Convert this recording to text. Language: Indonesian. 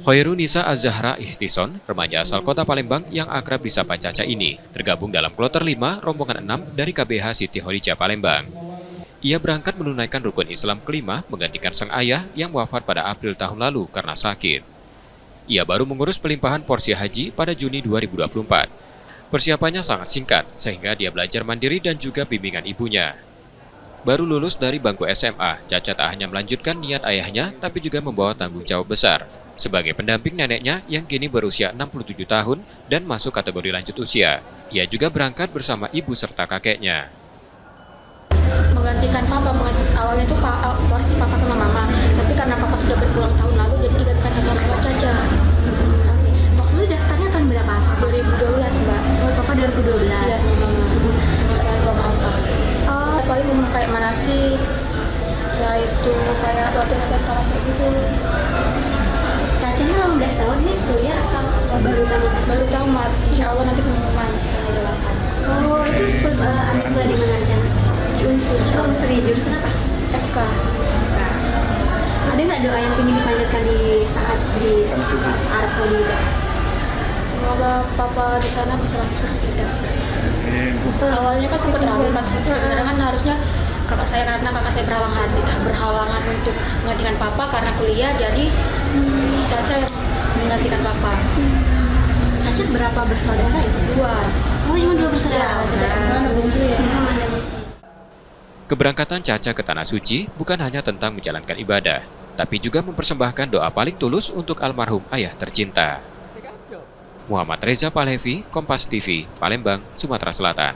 Khairunisa Az-Zahra Ihtison, remaja asal kota Palembang yang akrab disapa Caca ini, tergabung dalam kloter 5, rombongan 6 dari KBH Siti Khadijah Palembang. Ia berangkat menunaikan rukun Islam kelima menggantikan sang ayah yang wafat pada April tahun lalu karena sakit. Ia baru mengurus pelimpahan porsi haji pada Juni 2024. Persiapannya sangat singkat, sehingga dia belajar mandiri dan juga bimbingan ibunya. Baru lulus dari bangku SMA, Caca tak hanya melanjutkan niat ayahnya, tapi juga membawa tanggung jawab besar sebagai pendamping neneknya yang kini berusia 67 tahun dan masuk kategori lanjut usia. Ia juga berangkat bersama ibu serta kakeknya. Menggantikan papa, awalnya itu porsi papa sama mama, tapi karena papa sudah berpulang tahun lalu, jadi digantikan sama papa Caca. Waktu itu daftarnya tahun berapa? 2012, Mbak. Oh, papa 2012? Iya, sama mama. Sama keluarga sama apa. Oh, Paling ngomong kayak mana sih, setelah itu kayak latihan-latihan kalah kayak gitu. Cacanya 18 tahun nih kuliah atau baru tamat? Baru tamat, insya Allah nanti pengumuman tanggal 8. Oh, itu ambil kuliah di mana aja? Di Unsri, insya Oh, Allah. seri jurusan apa? FK. Ada nggak doa yang ingin dipanjatkan di saat di Arab Saudi itu? Semoga papa di sana bisa masuk surga. Awalnya kan sempat ragu kan, sebenarnya kan harusnya kakak saya, karena kakak saya berhalangan untuk menggantikan papa karena kuliah, jadi Caca yang menggantikan papa. Caca berapa bersaudara ya? 2. Oh, cuma 2 bersaudara. Iya, Caca ada musuh. Ada musuh. Keberangkatan Caca ke Tanah Suci bukan hanya tentang menjalankan ibadah, tapi juga mempersembahkan doa paling tulus untuk almarhum ayah tercinta. Muhammad Reza Palevi, Kompas TV, Palembang, Sumatera Selatan.